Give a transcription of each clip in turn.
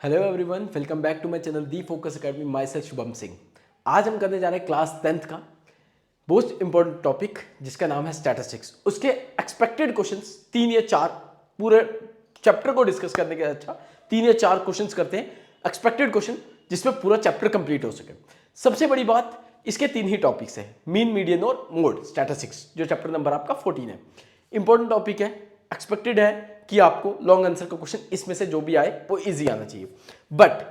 Hello everyone, welcome back to my channel the focus academy. Myself Shubham Singh. आज हम करने जा रहे हैं क्लास 10th का मोस्ट इंपॉर्टेंट टॉपिक जिसका नाम है स्टैटिस्टिक्स। उसके एक्सपेक्टेड क्वेश्चंस 3 या 4 पूरे चैप्टर को डिस्कस करने के अच्छा 3 या 4 क्वेश्चंस करते हैं एक्सपेक्टेड क्वेश्चन जिसमें पूरा चैप्टर कंप्लीट हो सके। सबसे बड़ी बात, इसके 3 ही टॉपिक्स हैं, मीन, मीडियन और मोड स्टैटिस्टिक्स, जो चैप्टर नंबर आपका 14 है। इंपॉर्टेंट टॉपिक है, एक्सपेक्टेड है कि आपको लॉन्ग आंसर का क्वेश्चन इसमें से जो भी आए वो इजी आना चाहिए। बट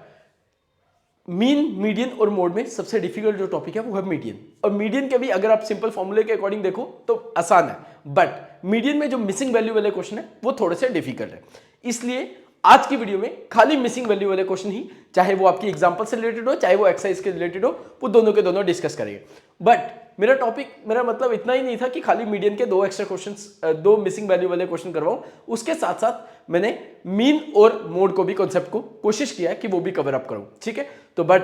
मीन, मीडियन और मोड में सबसे डिफिकल्ट जो टॉपिक है वो है मीडियन। और मीडियन के भी अगर आप सिंपल फॉर्मूले के अकॉर्डिंग देखो तो आसान है, बट मीडियन में जो मिसिंग वैल्यू वाले क्वेश्चन है वो थोड़े से डिफिकल्ट है। इसलिए आज की वीडियो में खाली मिसिंग वैल्यू वाले क्वेश्चन ही, चाहे वो आपकी एग्जांपल से रिलेटेड हो चाहे वो एक्सरसाइज के रिलेटेड हो, वो दोनों के दोनों डिस्कस करेंगे। बट मेरा मतलब इतना ही नहीं था कि खाली मीडियन के 2 एक्स्ट्रा क्वेश्चंस, 2 मिसिंग वैल्यू वाले क्वेश्चन करवाऊं। उसके साथ साथ मैंने मीन और मोड को भी, कॉन्सेप्ट को कोशिश किया कि वो भी कवर अप करूं, ठीक है। तो बट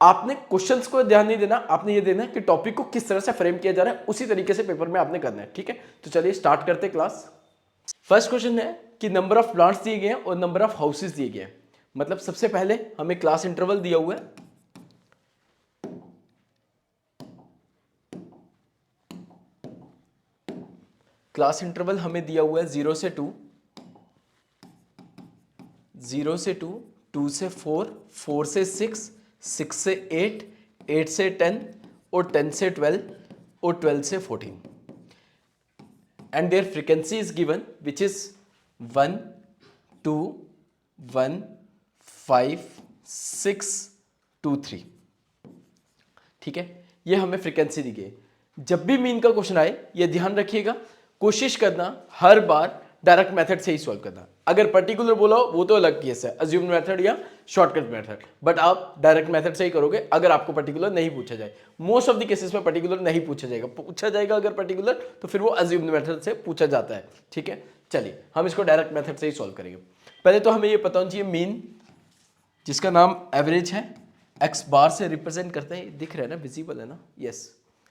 आपने क्वेश्चंस को ध्यान नहीं देना, आपने ये देना है कि टॉपिक को किस तरह से फ्रेम किया जा रहा है, उसी तरीके से पेपर में आपने करना है, ठीक है। तो चलिए स्टार्ट करते हैं क्लास। फर्स्ट क्वेश्चन है कि नंबर ऑफ प्लांट्स दिए गए हैं और नंबर ऑफ हाउसेस दिए गए हैं। मतलब सबसे पहले हमें क्लास इंटरवल दिया हुआ है, क्लास इंटरवल हमें दिया हुआ है 0 से 2, 0 से 2, 2 से 4, 4 से 6, 6 से 8, 8 से 10 और 10 से 12 और 12 से 14। And there frequency is given which is 1, 2, 1, 5, 6, 2, 3, ठीक है। ये हमें फ्रीक्वेंसी दी गई है। जब भी मीन का क्वेश्चन आए ये ध्यान रखिएगा, कोशिश करना हर बार डायरेक्ट मेथड से ही सॉल्व करना। अगर पर्टिकुलर बोला हो वो तो अलग केस है, अज्यूम्ड मेथड या शॉर्टकट मेथड, बट आप डायरेक्ट मेथड से ही करोगे अगर आपको पर्टिकुलर नहीं पूछा जाए। मोस्ट ऑफ द केसेस में पर्टिकुलर नहीं पूछा जाएगा, पूछा जाएगा अगर पर्टिकुलर तो फिर वो अज्यूम्ड मेथड से पूछा जाता है, ठीक है। चलिए हम इसको डायरेक्ट मेथड से ही सॉल्व करेंगे। पहले तो हमें ये पता होना चाहिए मीन, जिसका नाम एवरेज है, एक्स बार से रिप्रेजेंट करते हैं, दिख रहा है ना, विजिबल है ना, yes,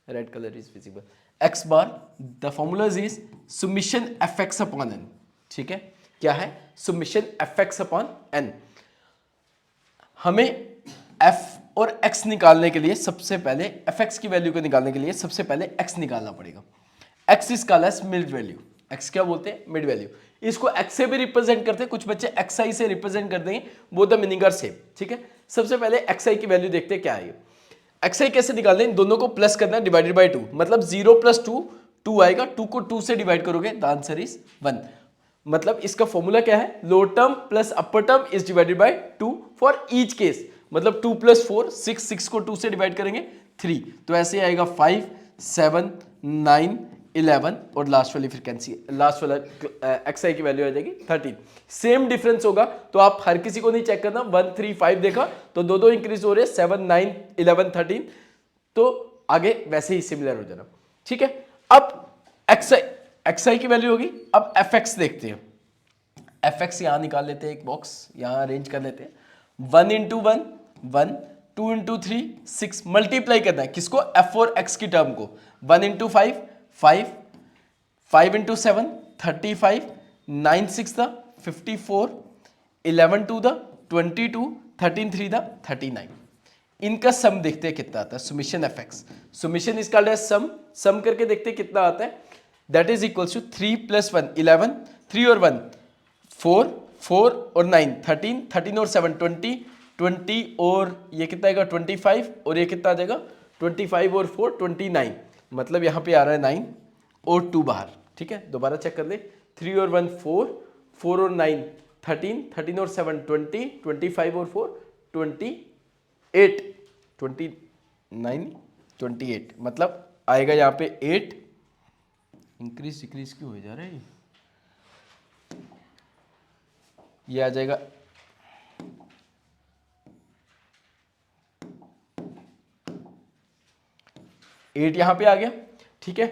red colour is visible. X bar the formulas is summation F x upon N, ठीक है। क्या है? Summation F x upon N. हमें एफ और एक्स निकालने के लिए सबसे पहले, एफ एक्स की वैल्यू को निकालने के लिए सबसे पहले एक्स निकालना पड़ेगा। X is called as mid value. X क्या बोलते हैं? Mid value. इसको एक्स से भी रिप्रेजेंट करते हैं, कुछ बच्चे एक्स आई से रिप्रेजेंट कर देंगे, वो द मीनिंग आर सेम, ठीक है। सबसे पहले एक्स आई की वैल्यू देखते हैं क्या है। एक्स आई कैसे निकालते हैं? दोनों को प्लस करना है, डिवाइडेड बाई 2, मतलब 0 + 2 2 आएगा, 2 को 2 से डिवाइड करोगे द आंसर इज 1। मतलब इसका फॉर्मूला क्या है? Lower term plus upper term is divided by 2 for each case. मतलब 2 + 4 6, 6 को 2 से डिवाइड करेंगे 3, तो ऐसे आएगा 5, 7, 9, 11 और लास्ट वाली फ्रीक्वेंसी, लास्ट वाला एक्स आई की वैल्यू आ जाएगी 13। सेम डिफरेंस होगा, तो आप हर किसी को नहीं चेक करना। 1, 3, 5 देखा तो दो इंक्रीज हो रहे हैं, 7, 9, 11, 13, तो आगे वैसे ही सिमिलर हो जाना, ठीक है। अब एक्स आई की वैल्यू होगी। अब एफ एक्स देखते हैं। एफ एक्स यहां निकाल लेते हैं, एक बॉक्स यहां अरेंज कर लेते हैं। 1 × 1 1, 2 × 3 6, मल्टीप्लाई करना है किसको? एफ और एक्स की टर्म को। 1 × 5 5, 5 × 7 35, 9 6 द 54, 11 2 द 22, 13 3 द 39। इनका सम देखते हैं कितना आता है, summation F X. Summation is called as sum. Sum करके देखते हैं कितना आता है। दैट इज इक्वल्स टू 3 + 1 11, 3 और 1 4, 4 और 9 13, 13 और 7 20, 20 और ये कितना आएगा 25, और ये कितना आ जाएगा 25 और 4 29। मतलब यहाँ पे आ रहा है 9 और 2 बाहर, ठीक है। दोबारा चेक कर ले, 3 और 1 4, 4 और 9 13, 13 और 7 20, 25 और 4 28, 29 28, मतलब आएगा यहाँ पे 8। इंक्रीज डिक्रीज क्यों हो जा रहा है? ये आ जाएगा 8 यहां पे आ गया, ठीक है।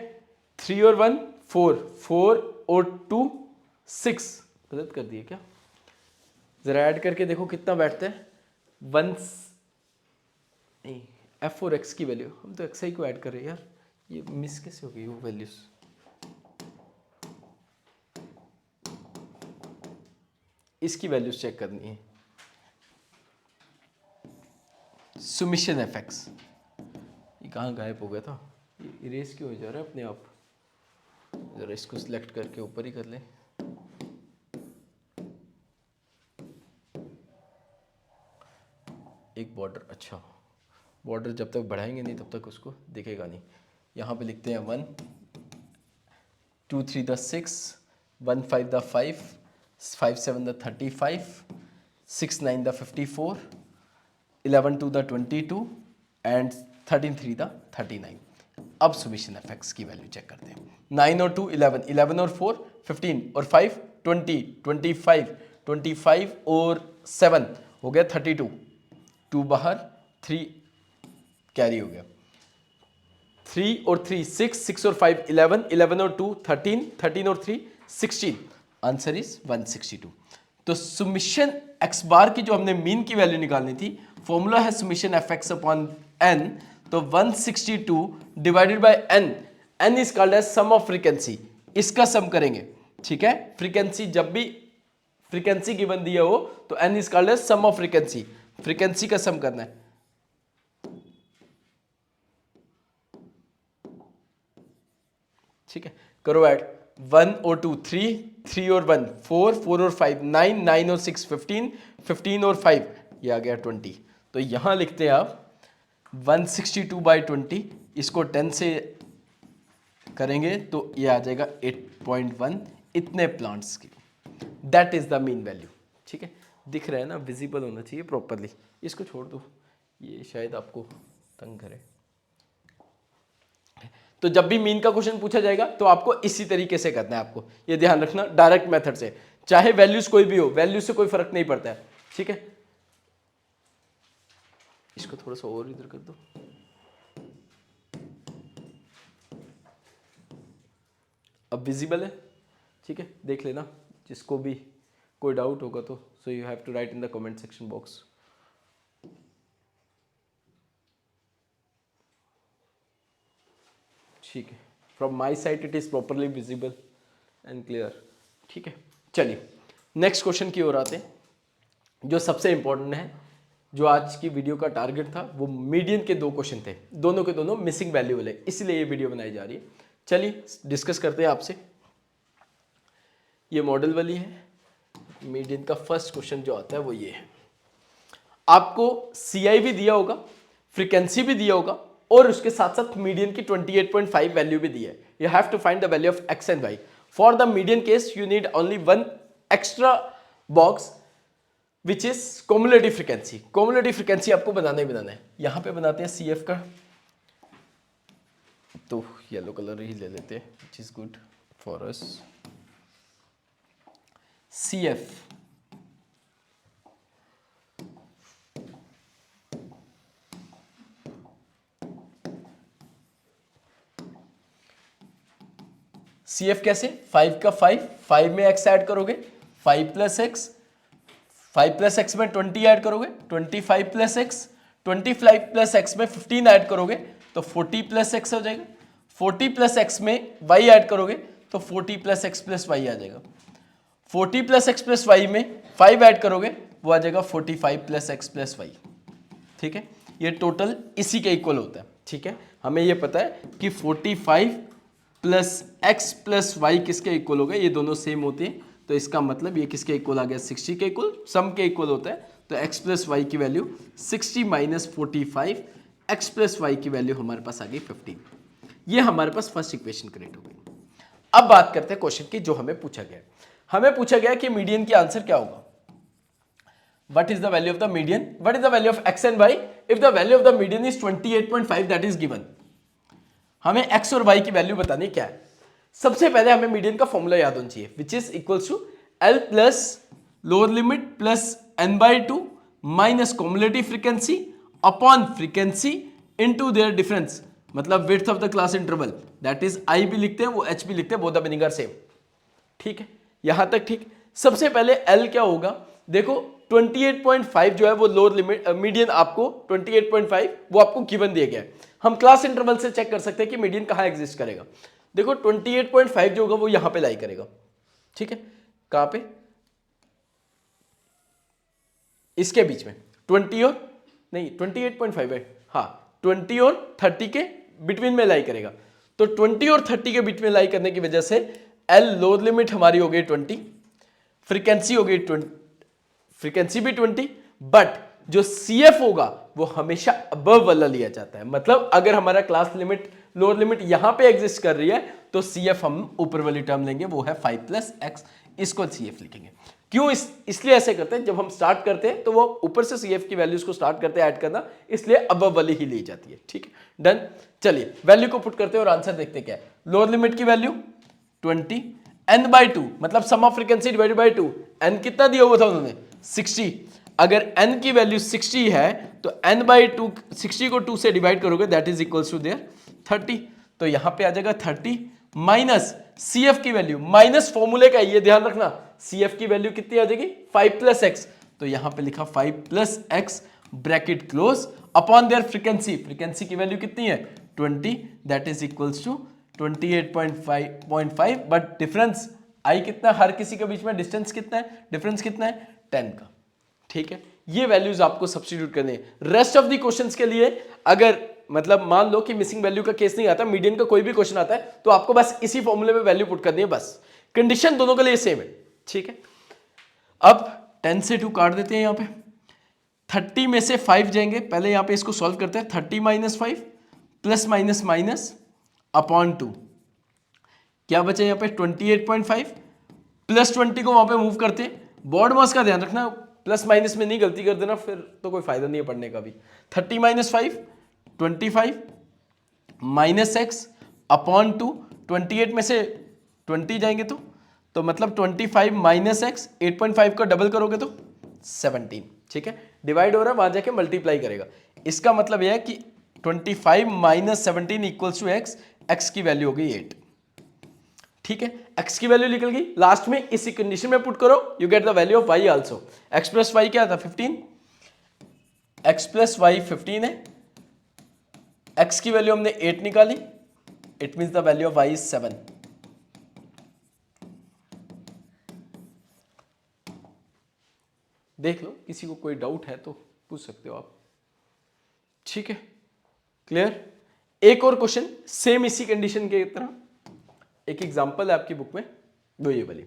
3 और 1 4, 4 और 2 6, गलत कर दिए क्या? जरा ऐड करके देखो कितना बैठता है। 1 नहीं, एफ और एक्स की वैल्यू, हम तो एक्स आई को ऐड कर रहे हैं यार, ये मिस कैसे हो गई वो वैल्यूज? इसकी वैल्यूज चेक करनी है। Summation F x. ये कहाँ गायब हो गया था, ये इरेज क्यों हो जा रहा है अपने आप? जरा इसको सिलेक्ट करके ऊपर ही कर लें। एक बॉर्डर, अच्छा बॉर्डर जब तक बढ़ाएंगे नहीं तब तक उसको दिखेगा नहीं। यहाँ पे लिखते हैं 1 2 3 the 6 1 5 the 5 5 7 the 35 6 9 the 54 11 2 the 22 and 13 3 the 39। अब सुमिशन एफ एक्स की वैल्यू चेक करते हैं। 9 और 2 11, 11 और 4 15 और 5 20, 25 25 और 7 हो गया 32, 2 बाहर 3 कैरी हो गया, 3 और 3 6, 6 और 5 11, 11 और 2 13, 13 और 3 16। Answer is 162। तो सुमिशन एक्स बार की जो हमने मीन की वैल्यू निकालनी थी, फॉर्मूला है summation F x upon n, तो 162 divided by n, n is called as sum of frequency, इसका सम करेंगे। ठीक है, फ्रीक्वेंसी जब भी फ्रीक्वेंसी गिवन दिया हो तो n is called as sum of frequency, frequency का सम करना है। ठीक है, करो ऐड। 1 और 2 3, 3 और 1 4, 4 और 5 9, 9 और 6 15, 15 और 5 ये आ गया 20। तो यहां लिखते हैं आप 162/20, इसको 10 से करेंगे तो ये आ जाएगा 8.1 इतने प्लांट्स की। That is the mean value. ठीक है, दिख रहा है ना, विजिबल होना चाहिए प्रॉपरली। इसको छोड़ दो, ये शायद आपको तंग करे। तो जब भी मीन का क्वेश्चन पूछा जाएगा तो आपको इसी तरीके से करना है, आपको ये ध्यान रखना, डायरेक्ट मेथड से, चाहे वैल्यूज कोई भी हो, वैल्यूज से कोई फर्क नहीं पड़ता है। ठीक है, इसको थोड़ा सा और इधर कर दो। अब विजिबल है। ठीक है, देख लेना, जिसको भी कोई डाउट होगा तो so you have to write in the comment section box. ठीक है, from my side it is properly visible and clear. ठीक है, चलिए नेक्स्ट क्वेश्चन की ओर आते हैं, जो सबसे इंपॉर्टेंट है, जो आज की वीडियो का टारगेट था। वो मीडियन के 2 क्वेश्चन थे, दोनों के दोनों मिसिंग वैल्यू वाले, इसलिए ये वीडियो बनाई जा रही है। चलिए डिस्कस करते हैं आपसे। ये मॉडल वाली है, मीडियन का फर्स्ट क्वेश्चन जो आता है वो ये है। आपको सीआई भी दिया होगा, फ्रीक्वेंसी भी दिया होगा, और उसके साथ साथ मीडियन की 28.5 वैल्यू भी दी है। You have to find the value of x and y. For the median case you need only one extra box which is cumulative frequency. Cumulative frequency आपको बनाना ही बनाना है। यहां पे बनाते हैं सी एफ का, तो येलो कलर ही ले लेते हैं, which is good for us. C F C F कैसे, 5 का 5 में x ऐड करोगे 5 प्लस एक्स, 5 प्लस एक्स में 20 ऐड करोगे 25 प्लस एक्स, 25 प्लस एक्स में 15 ऐड करोगे तो 40 प्लस एक्स हो जाएगा। 40 प्लस एक्स में y ऐड करोगे तो 40 प्लस एक्स प्लस वाई आ जाएगा। 40 प्लस एक्स प्लस वाई में 5 ऐड करोगे वो आ जाएगा 45 प्लस एक्स प्लस वाई। ठीक है, ये टोटल इसी के इक्वल होता है। ठीक है, हमें ये पता है कि 45 प्लस एक्स प्लस वाई किसके इक्वल हो गए, ये दोनों सेम होते हैं, तो इसका मतलब ये किसके इक्वल आ गया, 60 के इक्वल, सम के इक्वल होता है। तो x प्लस वाई की value 60 minus 45, x plus y की वैल्यू हमारे पास आ गई 15। ये हमारे पास फर्स्ट इक्वेशन क्रिएट हो गई। अब बात करते हैं क्वेश्चन की, जो हमें पूछा गया। हमें पूछा गया कि मीडियन की आंसर क्या होगा। What is the value of the median? What is the value of x and y? If the value of the median is 28.5, that is given. हमें x और y की वैल्यू बतानी क्या है। सबसे पहले हमें मीडियन का फॉर्मूला याद होना चाहिए, which is equals to L plus lower limit plus n/2 minus cumulative frequency upon frequency into their difference, मतलब width of the class interval, that is I भी लिखते हैं, वो H भी लिखते हैं, both the meaning are same. ठीक है, यहां तक ठीक। सबसे पहले L क्या होगा, देखो 28.5 जो है वो लोअर लिमिट, मीडियन आपको 28.5 वो आपको गिवन दिया गया है। हम क्लास इंटरवल से चेक कर सकते हैं कि मीडियन कहां एग्जिस्ट करेगा। देखो 28.5 जो होगा वो यहां पे लाई करेगा। ठीक है, कहां पे, इसके बीच में 20 और नहीं 28.5 है, हाँ 20 और 30 के बिटवीन में लाई करेगा। तो 20 और 30 के बीच में लाई करने की वजह से एल लोअर लिमिट हमारी हो गई 20, फ्रीक्वेंसी हो गई 20, फ्रीक्वेंसी भी 20, बट जो CF होगा वो हमेशा अबव वाला लिया जाता है। मतलब अगर हमारा क्लास लिमिट लोअर लिमिट यहां पे एग्जिस्ट कर रही है तो CF हम ऊपर वाली टर्म लेंगे, वो है 5 + x, इसको CF लिखेंगे। क्यों? इसलिए ऐसे करते हैं, जब हम स्टार्ट करते हैं तो वो ऊपर से CF की वैल्यूज को स्टार्ट करते हैं ऐड करना, इसलिए अबव वाली ही ली जाती है। ठीक है, डन। चलिए वैल्यू को पुट करते हैं और आंसर देखते क्या है। लोअर लिमिट की वैल्यू 20, n/2 मतलब sum of frequency divided by 2, n कितना दिया हुआ था उन्होंने 60, अगर n की वैल्यू 60 है तो n/2, 60 को 2 से डिवाइड करोगे that is equals to there 30, तो यहां पे आ जाएगा 30 माइनस CF की वैल्यू, माइनस फॉर्मूले का ये ध्यान रखना, CF की वैल्यू कितनी आ जाएगी 5 + x, तो यहां पे लिखा 5 + x bracket close upon there frequency, frequency की वैल्यू कितनी है 20, that is equals to 28.5, but difference आई कितना, हर किसी के बीच में डिस्टेंस कितना है, डिफरेंस कितना है 10 का। ठीक है, ये वैल्यूज आपको सब्स्टिट्यूट करने हैं। रेस्ट ऑफ द क्वेश्चंस के लिए अगर मतलब मान लो कि मिसिंग वैल्यू का केस नहीं आता, मीडियन का कोई भी क्वेश्चन आता है तो आपको बस इसी फॉर्मूले में वैल्यू पुट करनी है, बस कंडीशन दोनों के लिए सेम है। ठीक है, अब 10 से 2 काट देते हैं, यहां पे 30 में से 5 जाएंगे, पहले यहां पे इसको सॉल्व करते हैं, 30 - 5 प्लस माइनस माइनस अपॉन 2, क्या बचे यहां पे 28.5 प्लस 20 को वहां पे मूव करते हैं, बोर्ड मास का ध्यान रखना, प्लस माइनस में नहीं गलती कर देना, फिर तो कोई फायदा नहीं है पढ़ने का भी। 30 - 5 25 माइनस एक्स अपॉन 2, 28 में से 20 जाएंगे तो मतलब 25 माइनस एक्स, 8.5 का डबल करोगे तो 17। ठीक है, डिवाइड हो रहा है, वहां जाके मल्टीप्लाई करेगा, इसका मतलब यह है कि 25 - 17 इक्वल्स टू एक्स, एक्स की वैल्यू हो गई 8। ठीक है, x की वैल्यू निकल गई, लास्ट में इसी कंडीशन में पुट करो, you get the value of y also. x + y क्या था 15, x + y 15 है, x की वैल्यू हमने 8 निकाली, it means the value of y is 7। देख लो, किसी को कोई डाउट है तो पूछ सकते हो आप। ठीक है, क्लियर। एक और क्वेश्चन सेम इसी कंडीशन के तरह, एक एग्जांपल है आपकी बुक में, दो ये वाली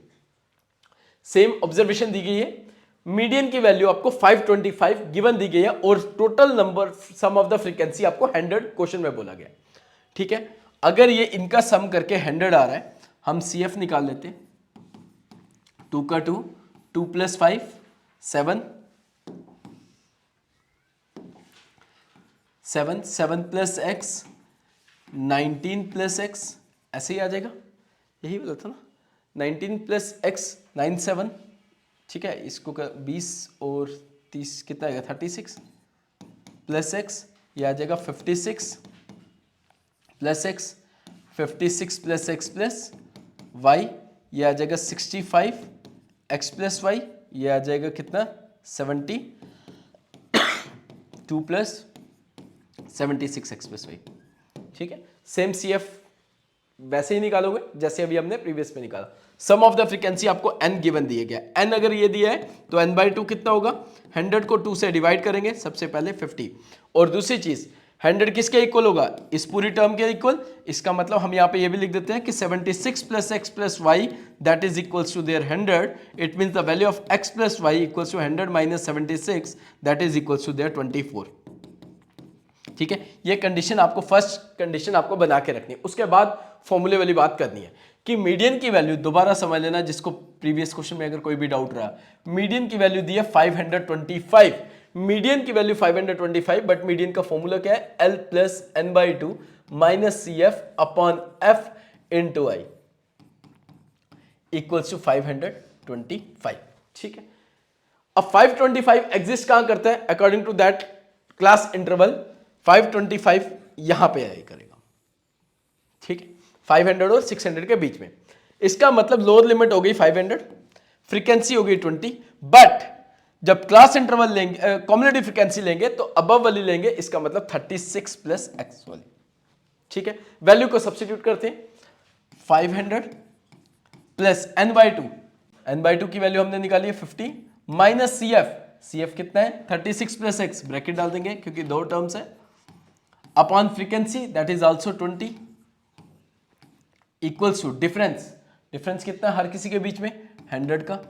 सेम ऑब्जर्वेशन दी गई है, मीडियन की वैल्यू आपको 525 गिवन दी गई है और total number sum of the frequency आपको 100 क्वेश्चन में बोला गया। ठीक है, अगर ये इनका सम करके 100 आ रहा है, हम CF निकाल लेते हैं, 2 का 2, 2 + 5 7, 7 + x 19 + x, ऐसे ही आ जाएगा, यही बोला था ना, 19 + x 9 7। ठीक है, इसको 20 और 30 कितना आएगा 36 प्लस x, ये आ जाएगा 56 plus x, 56 + x plus y, ये आ जाएगा 65 x + y, ये आ जाएगा कितना 72 + 76 x + y। ठीक है, सेम CF वैसे ही निकालोगे जैसे अभी हमने प्रीवियस में निकाला। सम ऑफ द फ्रीक्वेंसी आपको n गिवन दिया गया, n अगर ये दिया है तो n/2 कितना होगा, 100 को 2 से डिवाइड करेंगे, सबसे पहले 50, और दूसरी चीज 100 किसके इक्वल होगा, इस पूरी टर्म के इक्वल, इसका मतलब हम यहाँ पे ये भी लिख देते हैं कि 76 + x + y that is equals to there 100, it means the value of x + y equals to 100 - 76 that is equals to there 24। ठीक है, ये कंडीशन आपको, फर्स्ट कंडीशन आपको बना के रखनी है, उसके बाद फॉर्मूले वाली बात करनी है कि मीडियन की वैल्यू, दोबारा समझ लेना जिसको प्रीवियस क्वेश्चन में अगर कोई भी डाउट रहा, मीडियन की वैल्यू दी है 525, मीडियन की वैल्यू 525, बट मीडियन का फॉर्मूला क्या है, L + n/2 - CF upon F * I equals to 525। ठीक है, अब 525 एग्जिस्ट कहां करता है, according to that class interval 525 यहां पे आया करेगा। ठीक है, 500 और 600 के बीच में, इसका मतलब लोअर लिमिट हो गई 500, फ्रीक्वेंसी हो गई 20, बट जब क्लास इंटरवल लेंगे, कॉम्युनिटी फ्रीक्वेंसी लेंगे तो अबव वाली लेंगे, इसका मतलब 36 + x वाली। ठीक है, वैल्यू को सब्स्टिट्यूट करते हैं, 500 प्लस n/2 की वैल्यू हमने निकाली है 50 माइनस CF, CF कितना है 36 प्लस एक्स, ब्रैकेट डाल देंगे क्योंकि दो टर्म्स है, upon frequency that is also 20 equals to difference, difference कितना हर किसी के बीच में 100 का,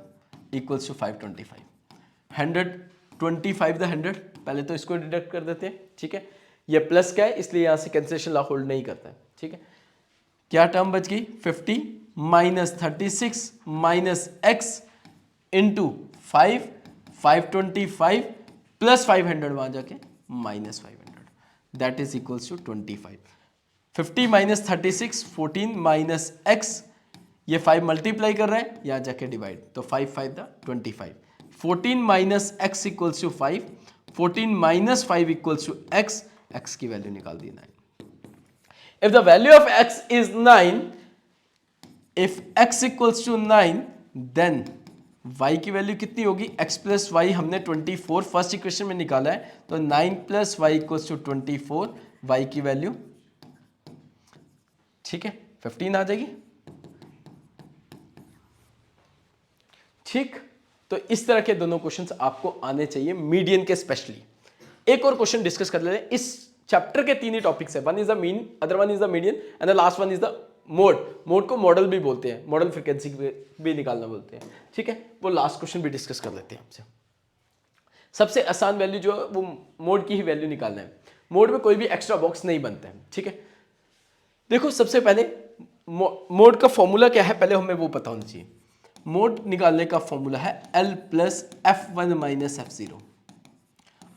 इक्वल्स टू 525, 125 द 100, पहले तो इसको डिडक्ट कर देते हैं, ठीक है, ये प्लस का है इसलिए यहां से कैंसिलेशन लॉ होल्ड नहीं करता है, ठीक है, क्या टर्म बच गई 50 minus 36 minus x into 525 plus 500 वहां जाके minus 500 that is equals to 25, 50 minus 36 14 minus x, ये 5 मल्टीप्लाई कर रहे हैं यहां जाके डिवाइड, तो 5 5 the 25, 14 minus x equals to 5, 14 minus 5 equals to x, x की वैल्यू निकाल दी 9। If the value of x is 9, if x equals to 9, then y की वैल्यू कितनी होगी, x प्लस वाई हमने 24 फर्स्ट इक्वेशन में निकाला है, तो 9 plus y equals to 24, y की वैल्यू ठीक है 15 आ जाएगी, ठीक। तो इस तरह के दोनों क्वेश्चंस आपको आने चाहिए मीडियन के स्पेशली। एक और क्वेश्चन डिस्कस कर लेते हैं, इस चैप्टर के तीन ही टॉपिक्स है, one is the mean, other one is the median and the last one is the mode. Mode को मॉडल भी बोलते हैं, मॉडल फ्रीक्वेंसी भी निकालना बोलते हैं, ठीक है। वो लास्ट क्वेश्चन भी डिस्कस कर लेते हैं आपसे। सबसे आसान वैल्यू जो है वो मोड की ही वैल्यू निकालना है, मोड में कोई भी एक्स्ट्रा बॉक्स नहीं बनता है, ठीक है। देखो सबसे पहले मोड का फॉर्मूला क्या है, पहले हमें वो पता होना चाहिए। मोड निकालने का फॉर्मूला है L plus F1 minus F0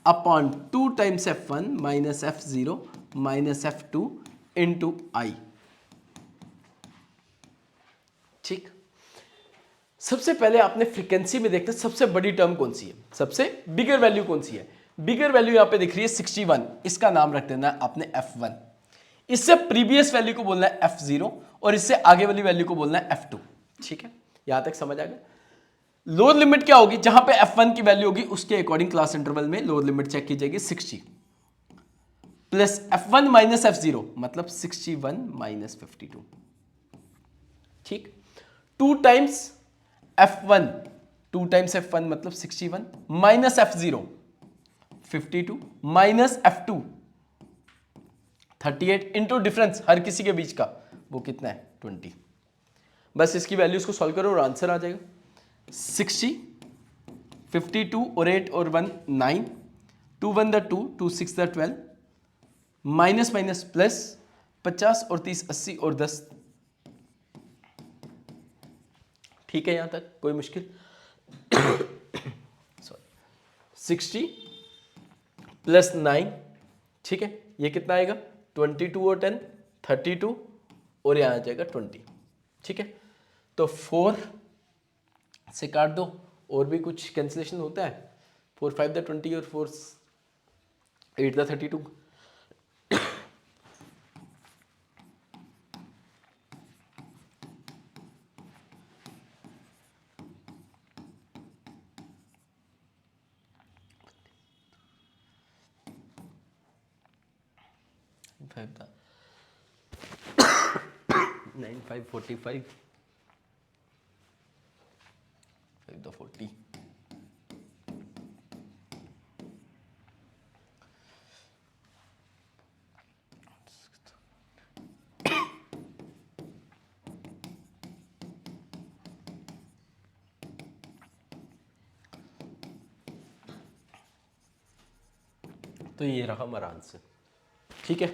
upon 2 times F1 minus F0 minus F2 into I, ठीक। सबसे पहले आपने फ्रीक्वेंसी में देखना सबसे बड़ी टर्म कौन सी है, सबसे बिगर वैल्यू कौन सी है। बिगर वैल्यू यहां पे दिख रही है 61, इसका नाम रख देना आपने F1, इससे प्रीवियस वैल्यू को बोलना है F0 और इससे आगे वाली वैल्यू को बोलना है F2, ठीक है। यहां तक समझ आ गया। लोअर लिमिट क्या होगी, जहां पे F1 की वैल्यू होगी उसके अकॉर्डिंग क्लास इंटरवल में लोअर लिमिट चेक की जाएगी 60 प्लस F1 माइनस F0 मतलब 61 माइनस 52, ठीक। 2 टाइम्स F1, 2 टाइम्स F1 मतलब 61 minus F0 52 minus F2 38 into difference हर किसी के बीच का वो कितना है 20। बस इसकी वैल्यूज को सॉल्व करो और आंसर आ जाएगा 60, 52 और 8 और 1 9, 2 1 the 2, 2 6 the 12, minus minus plus 50 और 30 80 और 10, ठीक है। यहां तक कोई मुश्किल सॉरी 60 प्लस 9, ठीक है, ये कितना आएगा 22 और 10 32 और यहां आ जाएगा 20, ठीक है। तो 4 से काट दो, और भी कुछ कैंसिलेशन होता है, 4 5 द 20 और 4 8 द 32, था 9 5 45 5 द 40, तो ये रहा हमारा आंसर, ठीक है।